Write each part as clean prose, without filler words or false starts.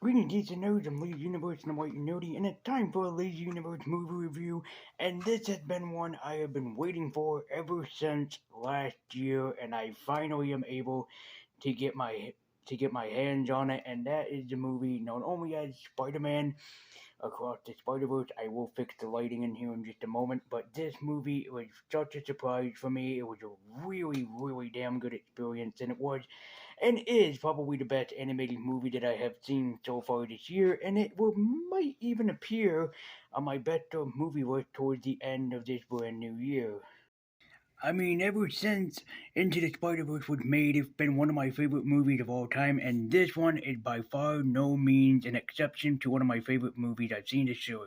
Greetings, and nerds. I'm Lazy Universe and I'm White and Nerdy, and it's time for a Lazy Universe movie review. And this has been one I have been waiting for ever since last year, and I finally am able to get my hands on it. And that is the movie known only as Spider-Man Across the Spide-rVerse. I will fix the lighting in here in just a moment, but this movie was such a surprise for me. It was a really, really damn good experience, and it was and is probably the best animated movie that I have seen so far this year, and it might even appear on my best of movie list towards the end of this brand new year. I mean, ever since Into the Spider-Verse was made, it's been one of my favorite movies of all time, and this one is by far no means an exception to one of my favorite movies I've seen this year.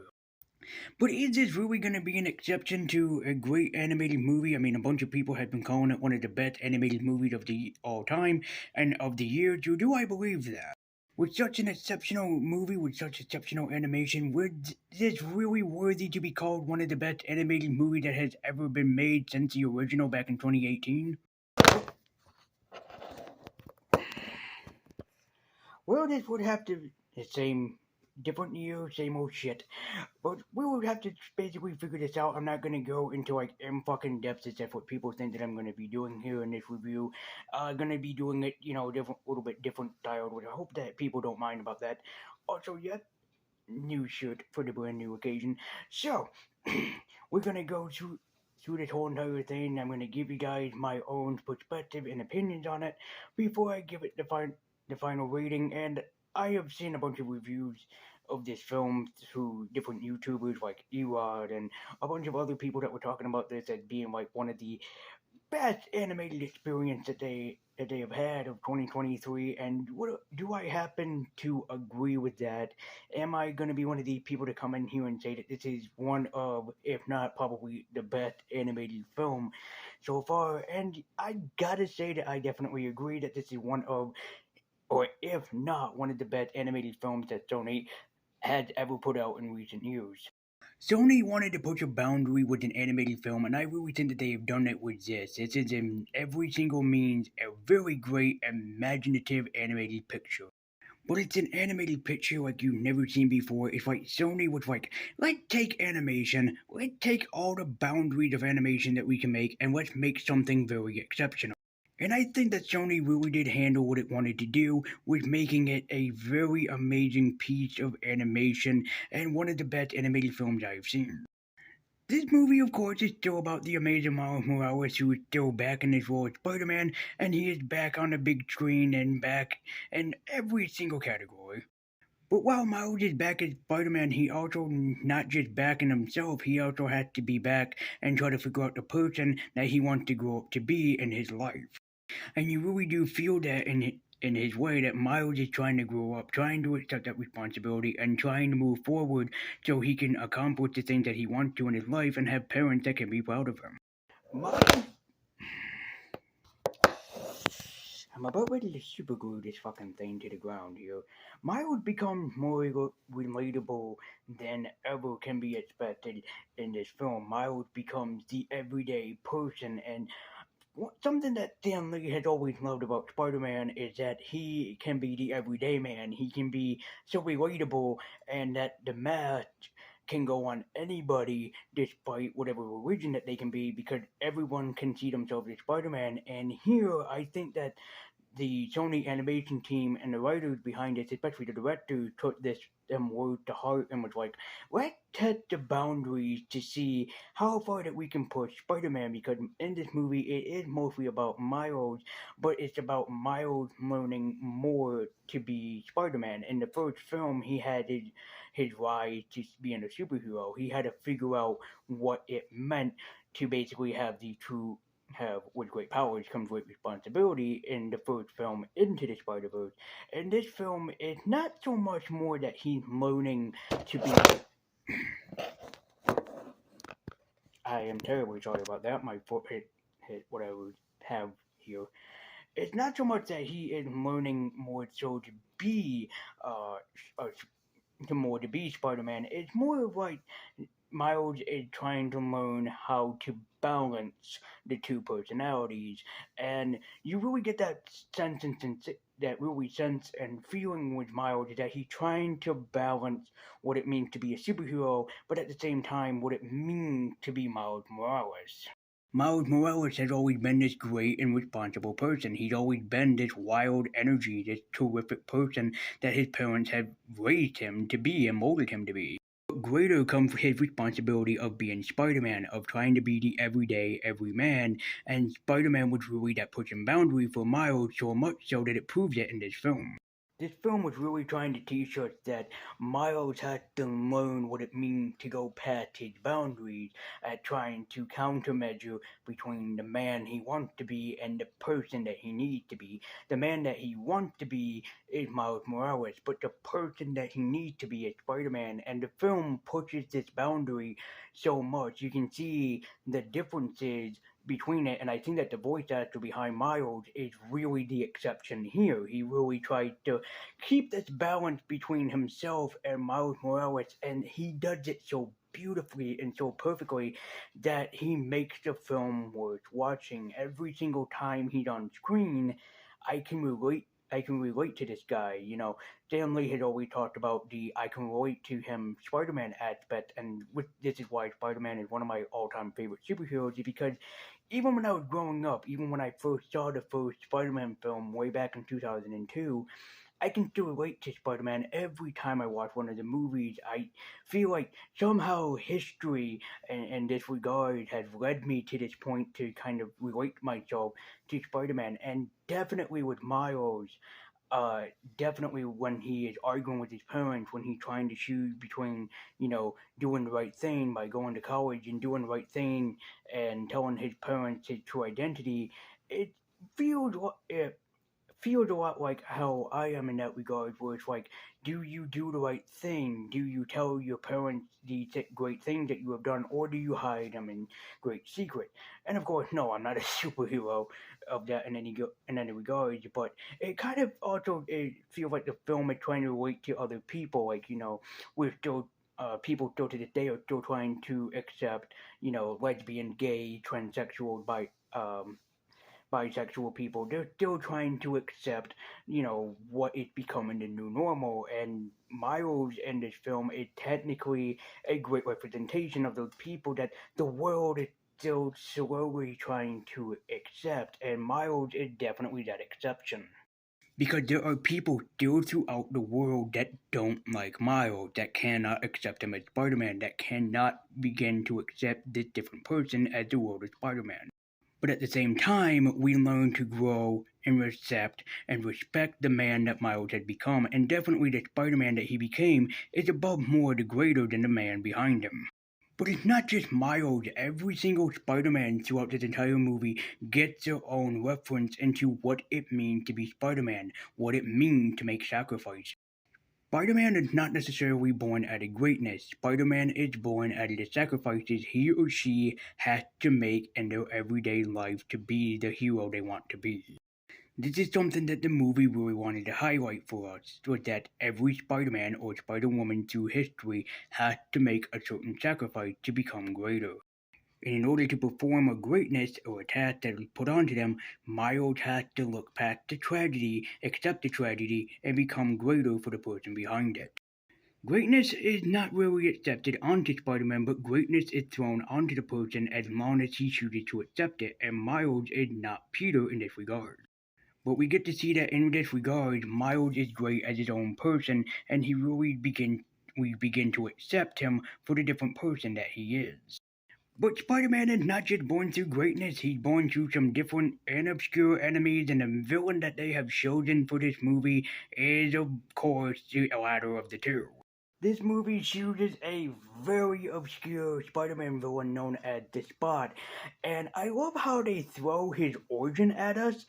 But is this really going to be an exception to a great animated movie? I mean, a bunch of people have been calling it one of the best animated movies of the all time and of the year. Do I believe that? With such an exceptional movie, with such exceptional animation, was this really worthy to be called one of the best animated movies that has ever been made since the original back in 2018? Well, this would have to the same different year, same old shit. But we would have to basically figure this out. I'm not gonna go into like in fucking depth as that's what people think that I'm gonna be doing here in this review. Gonna be doing it, different, little bit different style. Which I hope that people don't mind about that. Also, yet new shirt for the brand new occasion. So we're gonna go through this whole entire thing. I'm gonna give you guys my own perspective and opinions on it before I give it the final rating. And I have seen a bunch of reviews of this film through different YouTubers like Erod and a bunch of other people that were talking about this as being like one of the best animated experience that they have had of 2023. And do I happen to agree with that? Am I going to be one of the people to come in here and say that this is one of, if not probably the best animated film so far? And I gotta say that I definitely agree that this is one of, or if not one of the best animated films that Sony has ever put out in recent years. Sony wanted to push a boundary with an animated film, and I really think that they have done it with this. This is in every single means a very great, imaginative animated picture. But it's an animated picture like you've never seen before. It's like Sony was like, let's take animation, let's take all the boundaries of animation that we can make, and let's make something very exceptional. And I think that Sony really did handle what it wanted to do with making it a very amazing piece of animation and one of the best animated films I've seen. This movie, of course, is still about the amazing Miles Morales, who is still back in his role as Spider-Man, and he is back on the big screen and back in every single category. But while Miles is back as Spider-Man, he also not just back in himself, he also has to be back and try to figure out the person that he wants to grow up to be in his life. And you really do feel that in his way that Miles is trying to grow up, trying to accept that responsibility, and trying to move forward so he can accomplish the things that he wants to in his life and have parents that can be proud of him. Miles, I'm about ready to super glue this fucking thing to the ground here. Miles becomes more relatable than ever can be expected in this film. Miles becomes the everyday person, and something that Stan Lee has always loved about Spider-Man is that he can be the everyday man. He can be so relatable, and that the mask can go on anybody despite whatever religion that they can be, because everyone can see themselves as Spider-Man. And here, I think that the Sony animation team and the writers behind it, especially the director, took this them word to heart and was like, let's test the boundaries to see how far that we can push Spider-Man, because in this movie it is mostly about Miles, but it's about Miles learning more to be Spider-Man. In the first film, he had his rise to being a superhero. He had to figure out what it meant to basically have the true have with great powers comes great responsibility in the first film Into the Spider-Verse. In this film, it's not so much more that he's learning to be. I am terribly sorry about that. My foot hit what I would have here. It's not so much that he is learning more so to be uh, to be Spider-Man. It's more of like Miles is trying to learn how to balance the two personalities, and you really get that sense that really sense and feeling with Miles is that he's trying to balance what it means to be a superhero, but at the same time, what it means to be Miles Morales. Miles Morales has always been this great and responsible person. He's always been this wild energy, this terrific person that his parents have raised him to be and molded him to be. But greater comes his responsibility of being Spider-Man, of trying to be the everyday everyman, and Spider-Man was really that pushing boundary for Miles so much so that it proves it in this film. This film was really trying to teach us that Miles has to learn what it means to go past his boundaries at trying to countermeasure between the man he wants to be and the person that he needs to be. The man that he wants to be is Miles Morales, but the person that he needs to be is Spider-Man, and the film pushes this boundary so much. You can see the differences between it, and I think that the voice actor behind Miles is really the exception here. He really tried to keep this balance between himself and Miles Morales, and he does it so beautifully and so perfectly that he makes the film worth watching. Every single time he's on screen, I can relate. I can relate to this guy. Stan Lee had always talked about the I can relate to him Spider-Man aspect, and this is why Spider-Man is one of my all-time favorite superheroes, because even when I was growing up, even when I first saw the first Spider-Man film way back in 2002, I can still relate to Spider-Man every time I watch one of the movies. I feel like somehow history in this regard has led me to this point to kind of relate myself to Spider-Man, and definitely with Miles. Uh, Definitely when he is arguing with his parents, when he's trying to choose between, doing the right thing by going to college and doing the right thing and telling his parents his true identity, it feels it feels a lot like how I am in that regard, where it's like, do you do the right thing? Do you tell your parents the great things that you have done, or do you hide them in great secret? And of course, no, I'm not a superhero of that in any regards, but it kind of also it feels like the film is trying to relate to other people, like we're still. People still to this day are still trying to accept, lesbian, gay, transsexual, bisexual people. They're still trying to accept, what is becoming the new normal. And Miles in this film is technically a great representation of those people that the world is still slowly trying to accept. And Miles is definitely that exception. Because there are people still throughout the world that don't like Miles, that cannot accept him as Spider Man, that cannot begin to accept this different person as the world of Spider Man. But at the same time, we learn to grow and accept and respect the man that Miles had become, and definitely the Spider Man that he became is above more the greater than the man behind him. But it's not just Miles. Every single Spider Man throughout this entire movie gets their own reference into what it means to be Spider Man, what it means to make sacrifice. Spider Man is not necessarily born out of greatness. Spider Man is born out of the sacrifices he or she has to make in their everyday life to be the hero they want to be. This is something that the movie really wanted to highlight for us, was that every Spider Man or Spider Woman through history has to make a certain sacrifice to become greater. And in order to perform a greatness or a task that is put onto them, Miles has to look past the tragedy, accept the tragedy, and become greater for the person behind it. Greatness is not really accepted onto Spider-Man, but greatness is thrown onto the person as long as he chooses to accept it, and Miles is not Peter in this regard. But we get to see that in this regard, Miles is great as his own person, and we begin to accept him for the different person that he is. But Spider-Man is not just born through greatness, he's born through some different and obscure enemies, and the villain that they have chosen for this movie is, of course, the latter of the two. This movie chooses a very obscure Spider-Man villain known as the Spot, and I love how they throw his origin at us,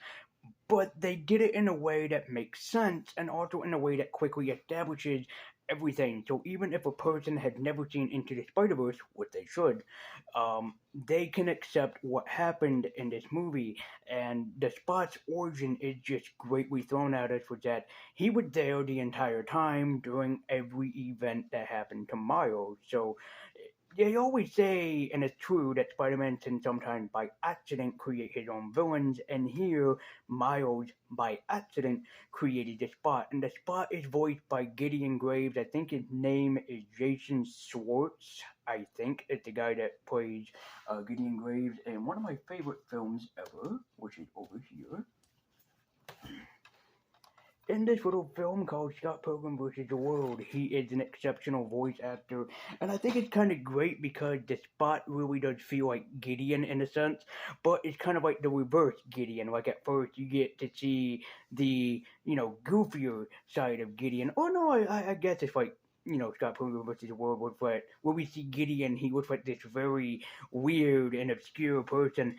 but they did it in a way that makes sense and also in a way that quickly establishes everything. So even if a person had never seen Into the Spider-Verse, what they should, they can accept what happened in this movie. And the Spot's origin is just greatly thrown at us with that he was there the entire time during every event that happened to Miles. So they always say, and it's true, that Spider-Man can sometimes by accident create his own villains, and here Miles by accident created the Spot, and the Spot is voiced by Gideon Graves. I think his name is Jason Schwartz. I think it's the guy that plays Gideon Graves in one of my favorite films ever, which is over here. In this little film called Scott Pilgrim vs. the World, he is an exceptional voice actor, and I think it's kind of great because the Spot really does feel like Gideon in a sense, but it's kind of like the reverse Gideon. Like at first, you get to see the goofier side of Gideon. Oh no, I guess it's like Scott Pilgrim vs. the World was like where we see Gideon, he looks like this very weird and obscure person,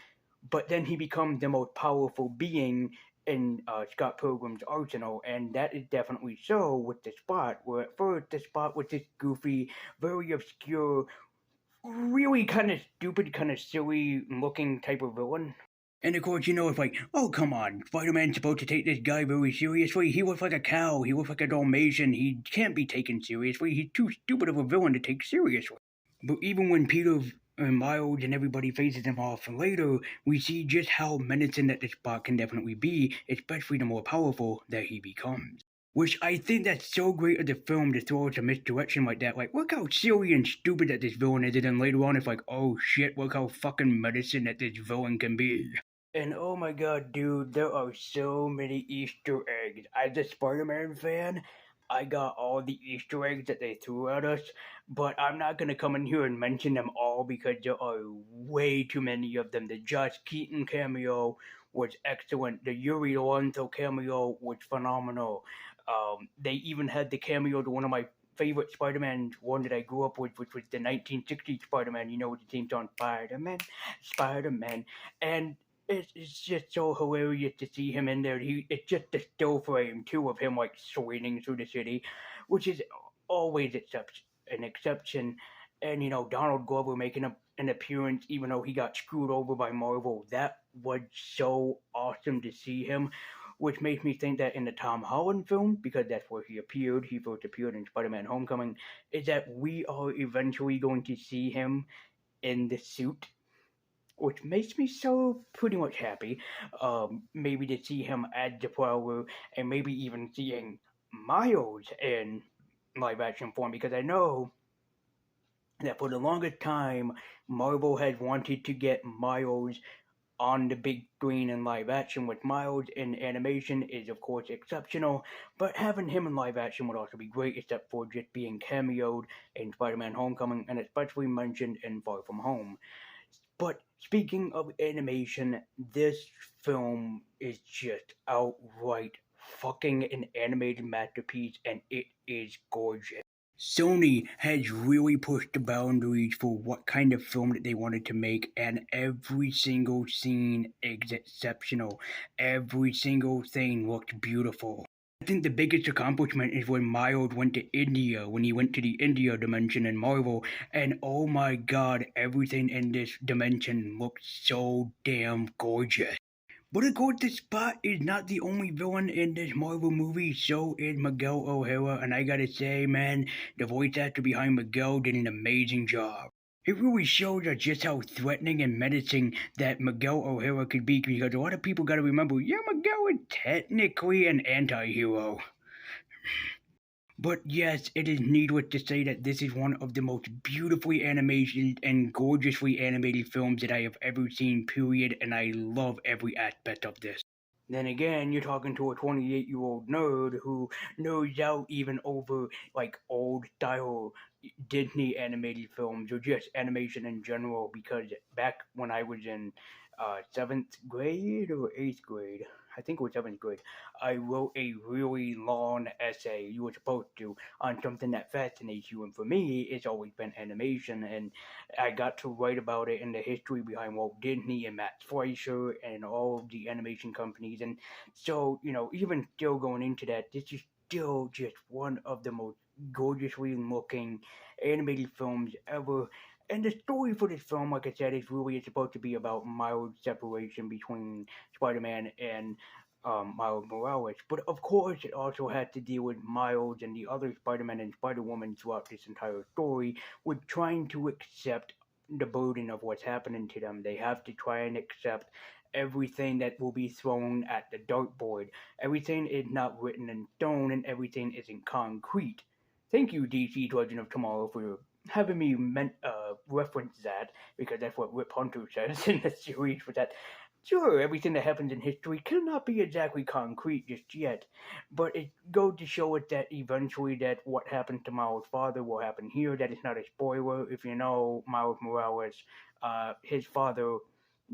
but then he becomes the most powerful being in Scott Pilgrim's arsenal, and that is definitely so with the Spot. Where at first the Spot was this goofy, very obscure, really kind of stupid, kind of silly looking type of villain. And of course, it's like, oh, come on, Spider-Man's supposed to take this guy very seriously. He looks like a cow. He looks like a Dalmatian. He can't be taken seriously. He's too stupid of a villain to take seriously. But even when Peter and Miles and everybody faces him off later, we see just how menacing that the Spot can definitely be, especially the more powerful that he becomes. Which I think that's so great of the film to throw us a misdirection like that. Like, look how silly and stupid that this villain is, and then later on it's like, oh shit, look how fucking menacing that this villain can be. And oh my god, dude, there are so many Easter eggs. As a Spider-Man fan, I got all the Easter eggs that they threw at us, but I'm not gonna come in here and mention them all because there are way too many of them. The Josh Keaton cameo was excellent. The Yuri Lorenzo cameo was phenomenal. They even had the cameo to one of my favorite Spider-Man, one that I grew up with, which was the 1960s Spider-Man, with the theme song Spider-Man, Spider-Man. And it's just so hilarious to see him in there. It's just a still frame too of him like swinging through the city, which is always an exception. And Donald Glover making an appearance, even though he got screwed over by Marvel, that was so awesome to see him. Which makes me think that in the Tom Holland film, because that's where he first appeared in Spider-Man: Homecoming, is that we are eventually going to see him in the suit, which makes me so pretty much happy. Maybe to see him as the Prowler, and maybe even seeing Miles in live action form, because I know that for the longest time, Marvel has wanted to get Miles on the big screen in live action. With Miles in animation is of course exceptional, but having him in live action would also be great, except for just being cameoed in Spider-Man: Homecoming and especially mentioned in Far From Home. But speaking of animation, this film is just outright fucking an animated masterpiece, and it is gorgeous. Sony has really pushed the boundaries for what kind of film that they wanted to make, and every single scene is exceptional. Every single thing looked beautiful. I think the biggest accomplishment is when Miles went to India, when he went to the India dimension in Marvel, and oh my god, everything in this dimension looked so damn gorgeous. But of course, the Spot is not the only villain in this Marvel movie, so is Miguel O'Hara, and I gotta say, man, the voice actor behind Miguel did an amazing job. It really shows us just how threatening and menacing that Miguel O'Hara could be, because a lot of people gotta remember, yeah, Miguel is technically an anti-hero. But yes, it is needless to say that this is one of the most beautifully animated and gorgeously animated films that I have ever seen, period, and I love every aspect of this. Then again, you're talking to a 28-year-old nerd who knows out even over like old style Disney animated films or just animation in general. Because back when I was in seventh grade or eighth grade, I think it was seventh grade, I wrote a really long essay. You were supposed to on something that fascinates you, and for me, it's always been animation. And I got to write about it and the history behind Walt Disney and Matt Fleischer and all of the animation companies. And so, even still going into that, this is still just one of the most gorgeously looking animated films ever. And the story for this film, like I said, is really supposed to be about Miles' separation between Spider-Man and Miles Morales. But of course, it also had to deal with Miles and the other Spider-Man and Spider-Woman throughout this entire story, with trying to accept the burden of what's happening to them. They have to try and accept everything that will be thrown at the dartboard. Everything is not written in stone, and everything isn't concrete. Thank you, DC Legend of Tomorrow, for having me reference that, because that's what Rip Hunter says in the series. For that, sure, everything that happens in history cannot be exactly concrete just yet, but it goes to show it that eventually that what happened to Miles' father will happen here. That is not a spoiler. If you know Miles Morales, his father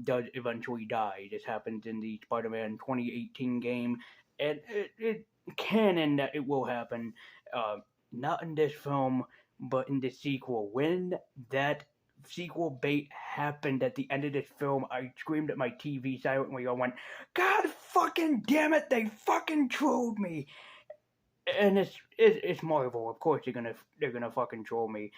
does eventually die. This happens in the Spider-Man 2018 game, and it canon that it will happen. Uh, Not in this film, but in the sequel. When that sequel bait happened at the end of this film, I screamed at my TV silently. I went, "God fucking damn it! They fucking trolled me!" And it's Marvel. Of course they're gonna fucking troll me.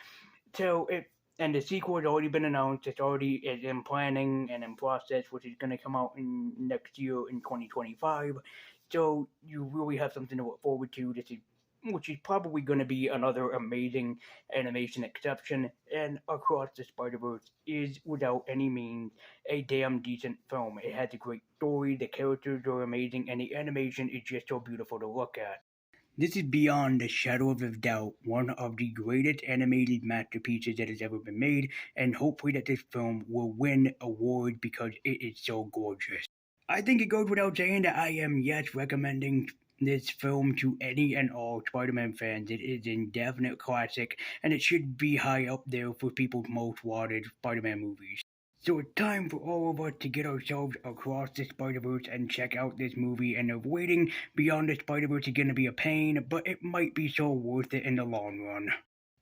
So it and the sequel has already been announced. It's already is in planning and in process, which is gonna come out in next year in 2025. So you really have something to look forward to. Which is probably going to be another amazing animation exception. And Across the Spider-Verse is, without any means, a damn decent film. It has a great story, the characters are amazing, and the animation is just so beautiful to look at. This is beyond a shadow of a doubt one of the greatest animated masterpieces that has ever been made, and hopefully that this film will win awards because it is so gorgeous. I think it goes without saying that I am, yes, recommending this film to any and all Spider-Man fans. It is an definite classic, and it should be high up there for people's most wanted Spider-Man movies. So it's time for all of us to get ourselves across the Spider-Verse and check out this movie. And if waiting beyond the Spider-Verse is gonna be a pain, but it might be so worth it in the long run.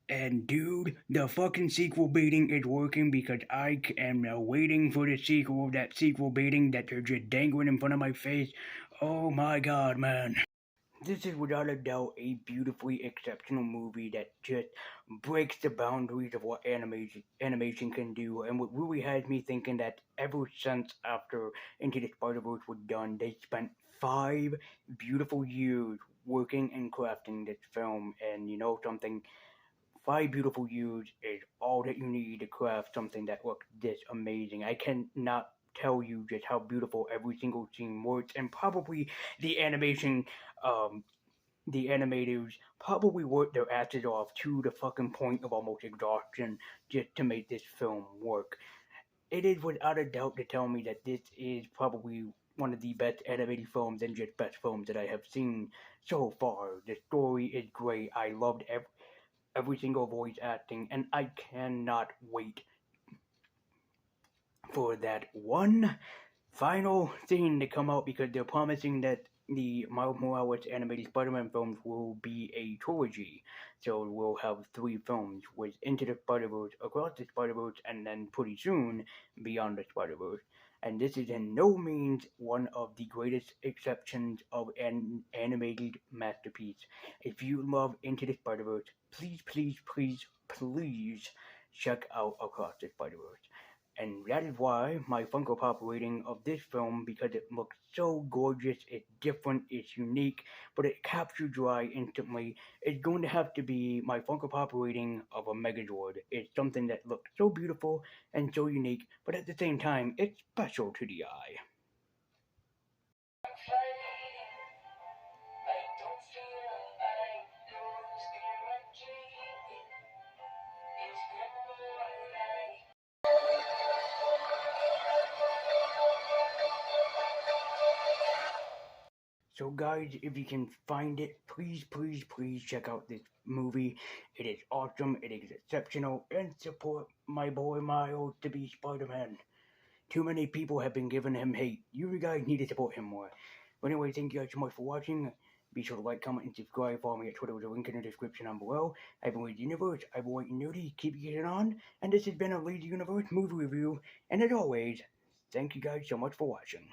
And dude, the fucking sequel baiting is working because I am now waiting for the sequel of that sequel baiting that they're just dangling in front of my face. Oh my god, man. This is without a doubt a beautifully exceptional movie that just breaks the boundaries of what animation can do, and what really has me thinking that ever since after Into the Spider-Verse was done, they spent 5 beautiful years working and crafting this film. And you know something, 5 beautiful years is all that you need to craft something that looks this amazing. I cannot tell you just how beautiful every single scene works, and probably the animation, um, the animators probably worked their asses off to the fucking point of almost exhaustion just to make this film work. It is without a doubt to tell me that this is probably one of the best animated films and just best films that I have seen so far. The story is great. I loved every single voice acting, and I cannot wait for that one final scene to come out because they're promising that the Miles Morales animated Spider-Man films will be a trilogy. So we'll have 3 films with Into the Spider-Verse, Across the Spider-Verse, and then pretty soon Beyond the Spider-Verse. And this is in no means one of the greatest exceptions of an animated masterpiece. If you love Into the Spider-Verse, please, please, please, please check out Across the Spider-Verse. And that is why my Funko Pop rating of this film, because it looks so gorgeous, it's different, it's unique, but it captures your eye instantly, is going to have to be my Funko Pop rating of a Megazord. It's something that looks so beautiful and so unique, but at the same time, it's special to the eye. So, guys, if you can find it, please, please, please check out this movie. It is awesome, it is exceptional, and support my boy Miles to be Spider Man. Too many people have been giving him hate. You guys need to support him more. But anyway, thank you guys so much for watching. Be sure to like, comment, and subscribe. Follow me at Twitter with a link in the description down below. I've been Lazy Universe. I've been waiting nerdy. Keep getting on. And this has been a Lazy Universe movie review. And as always, thank you guys so much for watching.